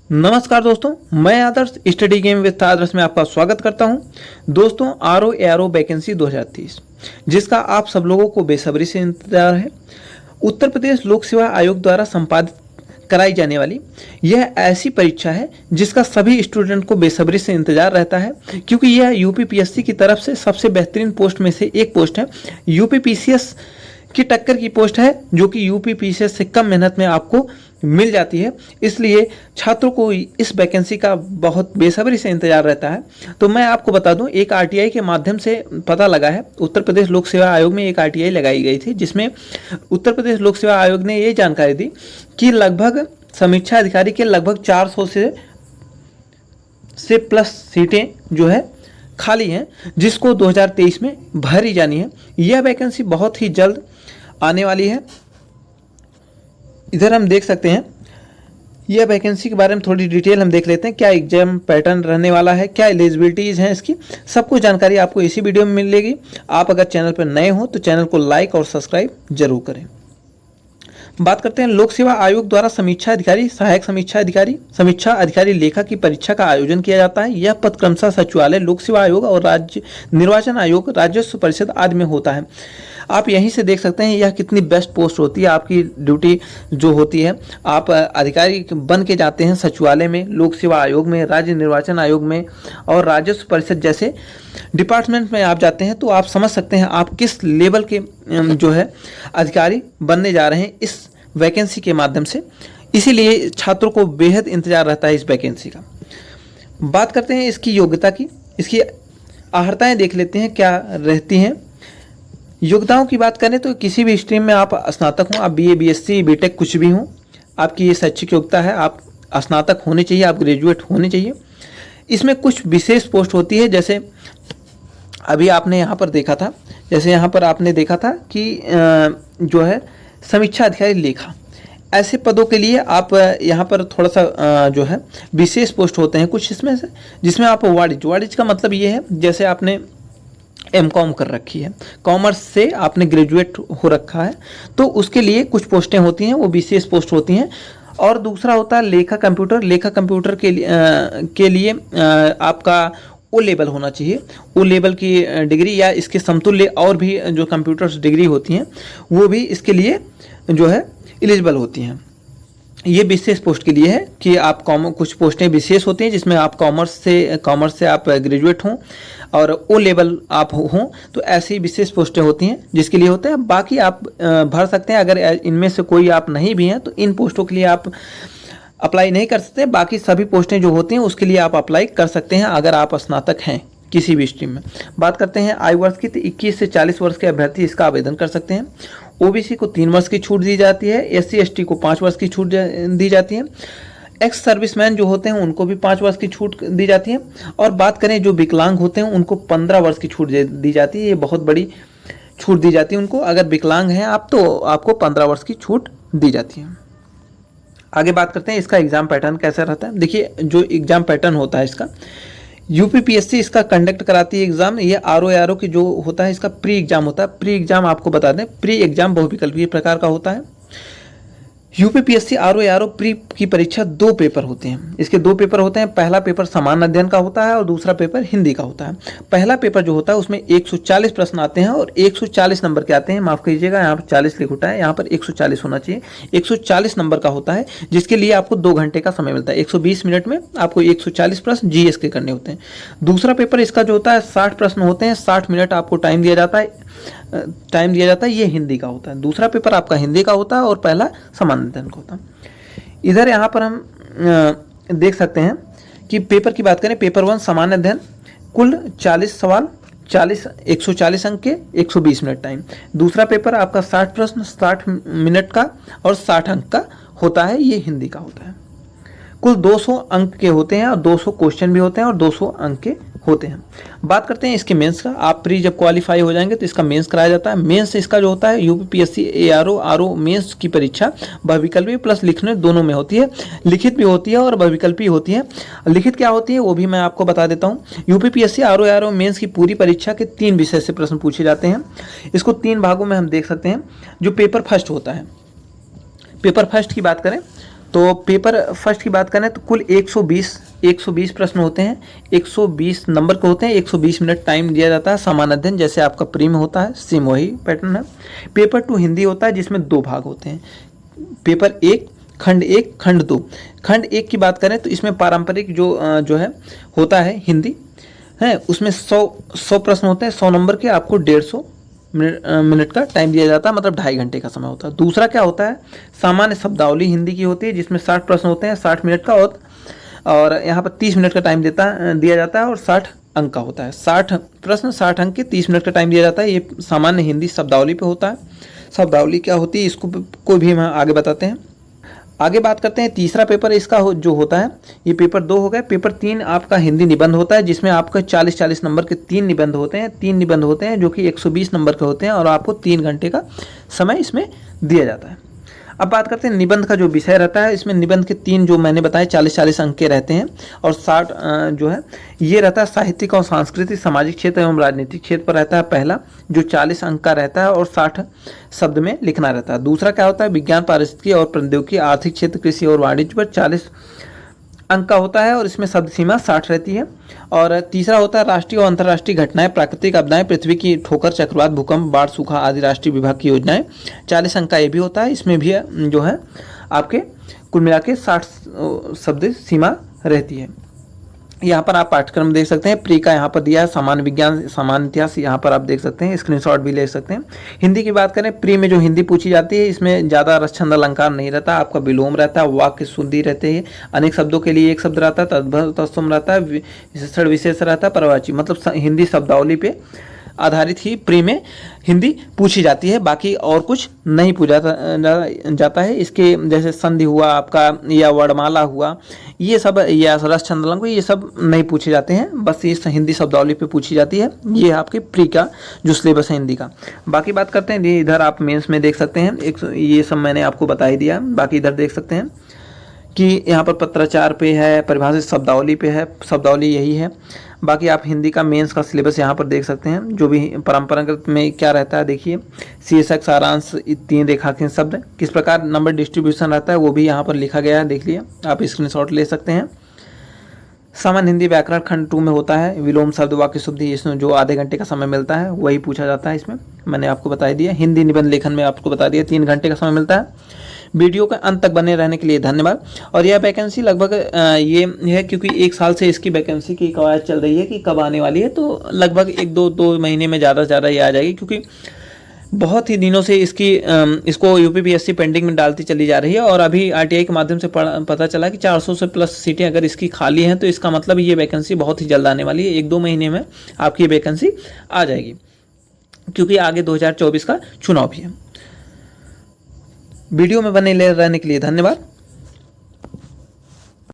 नमस्कार दोस्तों, मैं आदर्श स्टडी गेम विद आदर्श में आपका स्वागत करता हूं। दोस्तों, आरओ एआरओ वैकेंसी 2030 जिसका आप सब लोगों को बेसब्री से इंतजार है। उत्तर प्रदेश लोक सेवा आयोग द्वारा संपादित कराई जाने वाली यह ऐसी परीक्षा है जिसका सभी स्टूडेंट को बेसब्री से इंतजार रहता है, क्योंकि यह यूपीपीएससी की तरफ से सबसे बेहतरीन पोस्ट में से एक पोस्ट है। यूपीपीसीएस की टक्कर की पोस्ट है, जो कि यूपीपीसीएस से कम मेहनत में आपको मिल जाती है। इसलिए छात्रों को इस वैकेंसी का बहुत बेसब्री से इंतजार रहता है। तो मैं आपको बता दूं, एक आरटीआई के माध्यम से पता लगा है, उत्तर प्रदेश लोक सेवा आयोग में एक आरटीआई लगाई गई थी, जिसमें उत्तर प्रदेश लोक सेवा आयोग ने ये जानकारी दी कि लगभग समीक्षा अधिकारी के लगभग 400 से प्लस सीटें जो है खाली हैं, जिसको 2023 में भरी जानी है। यह वैकेंसी बहुत ही जल्द आने वाली है। इधर हम देख सकते हैं, यह वैकेंसी के बारे में थोड़ी डिटेल हम देख लेते हैं। क्या एग्जाम पैटर्न रहने वाला है, क्या एलिजिबिलिटीज़ हैं इसकी, सब कुछ जानकारी आपको इसी वीडियो में मिलेगी। आप अगर चैनल पर नए हो तो चैनल को लाइक और सब्सक्राइब जरूर करें। बात करते हैं, लोक सेवा आयोग द्वारा समीक्षा अधिकारी, सहायक समीक्षा अधिकारी लेखा की परीक्षा का आयोजन किया जाता है। यह पद क्रमशः सचिवालय, लोक सेवा आयोग और राज्य निर्वाचन आयोग, राजस्व परिषद आदि में होता है। आप यहीं से देख सकते हैं यह कितनी बेस्ट पोस्ट होती है। आपकी ड्यूटी जो होती है, आप अधिकारी बन के जाते हैं सचिवालय में, लोक सेवा आयोग में, राज्य निर्वाचन आयोग में और राजस्व परिषद जैसे डिपार्टमेंट में आप जाते हैं। तो आप समझ सकते हैं आप किस लेवल के जो है अधिकारी बनने जा रहे हैं इस वैकेंसी के माध्यम से। इसीलिए छात्रों को बेहद इंतजार रहता है इस वैकेंसी का। बात करते हैं इसकी योग्यता की, इसकी अर्हताएं देख लेते हैं क्या रहती हैं। योग्यताओं की बात करें तो किसी भी स्ट्रीम में आप स्नातक हों, आप बीए, बीएससी, बीटेक कुछ भी हों, आपकी ये शैक्षिक योग्यता है। आप स्नातक होने चाहिए, आप ग्रेजुएट होने चाहिए। इसमें कुछ विशेष पोस्ट होती है, जैसे अभी आपने यहाँ पर देखा था, जैसे यहाँ पर आपने देखा था कि जो है समीक्षा अधिकारी लेखा, ऐसे पदों के लिए आप यहाँ पर थोड़ा सा जो है विशेष पोस्ट होते हैं कुछ इसमें से, जिसमें आप वाणिज्य का मतलब ये है, जैसे आपने एमकॉम कर रखी है, कॉमर्स से आपने ग्रेजुएट हो रखा है, तो उसके लिए कुछ पोस्टें होती हैं, वो विशेष पोस्ट होती हैं। और दूसरा होता है लेखा कंप्यूटर के लिए आपका ओ लेवल होना चाहिए। ओ लेवल की डिग्री या इसके समतुल्य और भी जो कंप्यूटर्स डिग्री होती हैं वो भी इसके लिए जो है एलिजिबल होती हैं। ये विशेष पोस्ट के लिए है कि आप कुछ पोस्टें विशेष होती हैं जिसमें आप कॉमर्स से आप ग्रेजुएट हों और ओ लेवल आप हों, तो ऐसी विशेष पोस्टें होती हैं जिसके लिए होते हैं। बाकी आप भर सकते हैं, अगर इनमें से कोई आप नहीं भी हैं तो इन पोस्टों के लिए आप अप्लाई नहीं कर सकते। बाकी सभी पोस्टें जो होती हैं उसके लिए आप अप्लाई कर सकते हैं अगर आप स्नातक हैं किसी भी स्ट्रीम में। बात करते हैं आयु वर्ष की, तो 21 से 40 वर्ष के अभ्यर्थी इसका आवेदन कर सकते हैं। ओबीसी को 3 वर्ष की छूट दी जाती है, एससी एसटी को 5 वर्ष की छूट दी जाती है, एक्स सर्विसमैन जो होते हैं उनको भी 5 वर्ष की छूट दी जाती है। और बात करें जो विकलांग होते हैं उनको 15 वर्ष की छूट दी जाती है। ये बहुत बड़ी छूट दी जाती है उनको, अगर विकलांग हैं आप तो आपको 15 वर्ष की छूट दी जाती है। आगे बात करते हैं इसका एग्जाम पैटर्न कैसा रहता है। देखिए, जो एग्जाम पैटर्न होता है इसका, यूपीपीएससी इसका कंडक्ट कराती है एग्जाम। ये आरओ की जो होता है इसका प्री एग्जाम होता है। प्री एग्जाम आपको बता दें, प्री एग्जाम बहुविकल्पीय प्रकार का होता है। यूपीपीएससी आरओ प्री की परीक्षा 2 पेपर होते हैं। इसके 2 पेपर होते हैं। पहला पेपर सामान्य अध्ययन का होता है और दूसरा पेपर हिंदी का होता है। पहला पेपर जो होता है उसमें 140 प्रश्न आते हैं और 140 नंबर के आते हैं। माफ कीजिएगा, यहाँ पर 40 लिख उठा है, यहाँ पर 140 होना चाहिए। 140 नंबर का होता है, जिसके लिए आपको 2 घंटे का समय मिलता है। 120 मिनट में आपको 140 प्रश्न जीएस के करने होते हैं। दूसरा पेपर इसका जो होता है 60 प्रश्न होते हैं, 60 मिनट आपको टाइम दिया जाता है। ये हिंदी का होता है। दूसरा पेपर आपका हिंदी का होता है और पहला सामान्य अध्ययन का होता है। इधर यहाँ पर हम देख सकते हैं कि पेपर की बात करें, पेपर 1 सामान्य अध्ययन, कुल 40 सवाल, 140 अंक के, 120 मिनट टाइम। दूसरा पेपर आपका 60 प्रश्न, 60 मिनट का और 60 अंक का होता है। ये हिंदी का होता है। कुल 200 अंक के होते हैं और 200 क्वेश्चन भी होते हैं और 200 अंक के होते हैं। बात करते हैं इसके मेंस का। आप प्री जब क्वालिफाई हो जाएंगे तो इसका मेंस कराया जाता है। मेंस इसका जो होता है यूपीपीएससी आरओ मेंस की परीक्षा बहुविकल्पी प्लस लिखने दोनों में होती है। लिखित भी होती है और बहुविकल्पी होती है। लिखित क्या होती है वो भी मैं आपको बता देता हूँ। यूपीपीएससी आरओ मेंस की पूरी परीक्षा के 3 विषय से प्रश्न पूछे जाते हैं। इसको 3 भागों में हम देख सकते हैं। जो पेपर फर्स्ट होता है, पेपर फर्स्ट की बात करें तो पेपर फर्स्ट की बात करें तो कुल 120 प्रश्न होते हैं, 120 नंबर के होते हैं, 120 मिनट टाइम दिया जाता है। सामान्य अध्ययन जैसे आपका प्री में होता है, सेम वही पैटर्न है। पेपर 2 हिंदी होता है जिसमें 2 भाग होते हैं। पेपर 1 खंड 1 खंड 2। खंड 1 की बात करें तो इसमें पारंपरिक जो है होता है हिंदी है, उसमें 100 प्रश्न होते हैं, 100 नंबर के। आपको 150 मिनट का टाइम दिया जाता है, मतलब 2.5 घंटे का समय होता है। दूसरा क्या होता है, सामान्य शब्दावली हिंदी की होती है जिसमें 60 प्रश्न होते हैं, 60 मिनट का, और यहाँ पर 30 मिनट का टाइम दिया जाता है और 60 अंक का होता है। 60 प्रश्न 60 अंक के 30 मिनट का टाइम दिया जाता है। ये सामान्य हिंदी शब्दावली पे होता है। शब्दावली क्या होती है इसको को भी हम आगे बताते हैं। आगे बात करते हैं तीसरा पेपर इसका जो होता है, ये पेपर 2 हो गया। पेपर 3 आपका हिंदी निबंध होता है जिसमें आपका 40-40 नंबर के 3 निबंध होते हैं। 3 निबंध होते हैं जो कि 120 नंबर के होते हैं और आपको 3 घंटे का समय इसमें दिया जाता है। अब बात करते हैं निबंध का जो विषय रहता है। इसमें निबंध के 3 जो मैंने बताए 40-40 अंक के रहते हैं और 60 जो है ये रहता है साहित्यिक और सांस्कृतिक, सामाजिक क्षेत्र एवं राजनीतिक क्षेत्र पर रहता है पहला, जो 40 अंक का रहता है और 60 शब्द में लिखना रहता है। दूसरा क्या होता है, विज्ञान, पारिस्थितिकी और प्रौद्योगिकी, आर्थिक क्षेत्र, कृषि और वाणिज्य पर 40 अंक का होता है और इसमें शब्द सीमा 60 रहती है। और तीसरा होता है राष्ट्रीय और अंतर्राष्ट्रीय घटनाएं, प्राकृतिक आपदाएं, पृथ्वी की ठोकर, चक्रवात, भूकंप, बाढ़, सूखा आदि राष्ट्रीय विभाग की योजनाएं। 40 अंक का ये भी होता है। इसमें भी जो है आपके कुल मिला के 60 शब्द सीमा रहती है। यहाँ पर आप पाठ्यक्रम देख सकते हैं। प्री का यहाँ पर दिया है, सामान्य विज्ञान, सामान्य इतिहास, यहाँ पर आप देख सकते हैं, स्क्रीनशॉट भी ले सकते हैं। हिंदी की बात करें, प्री में जो हिंदी पूछी जाती है इसमें ज़्यादा रस छंद अलंकार नहीं रहता, आपका विलोम रहता है, वाक्य शुद्धि रहते हैं, अनेक शब्दों के लिए एक शब्द रहता है, तद्भव तत्सम रहता है, विशेषण विशेष रहता है, परवाची, मतलब हिंदी शब्दावली पे आधारित ही प्री में हिंदी पूछी जाती है। बाकी और कुछ नहीं पूछा जाता है। इसके जैसे संधि हुआ आपका या वर्णमाला हुआ, ये सब, या रस छंद अलंकार, ये सब नहीं पूछे जाते हैं, बस ये हिंदी शब्दावली पे पूछी जाती है। ये आपके प्री का जो सिलेबस है हिंदी का। बाकी बात करते हैं, इधर आप मेंस में देख सकते हैं, ये सब मैंने आपको बता ही दिया। बाकी इधर देख सकते हैं कि यहाँ पर पत्राचार पे है, परिभाषित शब्दावली पे है, शब्दावली यही है। बाकी आप हिंदी का मेंस का सिलेबस यहाँ पर देख सकते हैं, जो भी परंपरागत में क्या रहता है देखिए, शीर्षक, सारांश, 3 रेखांकित शब्द, किस प्रकार नंबर डिस्ट्रीब्यूशन रहता है वो भी यहाँ पर लिखा गया है, देख लिया, आप स्क्रीनशॉट ले सकते हैं। सामान्य हिंदी व्याकरण खंड 2 में होता है, विलोम, शब्द, वाक्य शुद्धि, इसमें जो आधे घंटे का समय मिलता है वही पूछा जाता है। इसमें मैंने आपको बता दिया। हिंदी निबंध लेखन में आपको बता दिया 3 घंटे का समय मिलता है। वीडियो के अंत तक बने रहने के लिए धन्यवाद। और यह वैकेंसी लगभग ये है क्योंकि 1 साल से इसकी वैकेंसी की कवायद चल रही है कि कब आने वाली है, तो लगभग 1-2 महीने में ज़्यादा से ज़्यादा ये आ जाएगी, क्योंकि बहुत ही दिनों से इसको यूपीपीएससी पेंडिंग में डालती चली जा रही है। और अभी आरटीआई के माध्यम से पता चला कि 400 से प्लस सीटें अगर इसकी खाली हैं, तो इसका मतलब ये वैकेंसी बहुत ही जल्द आने वाली है। 1-2 महीने में आपकी ये वैकेंसी आ जाएगी, क्योंकि आगे 2024 का चुनाव भी है। वीडियो में बने रहने के लिए धन्यवाद।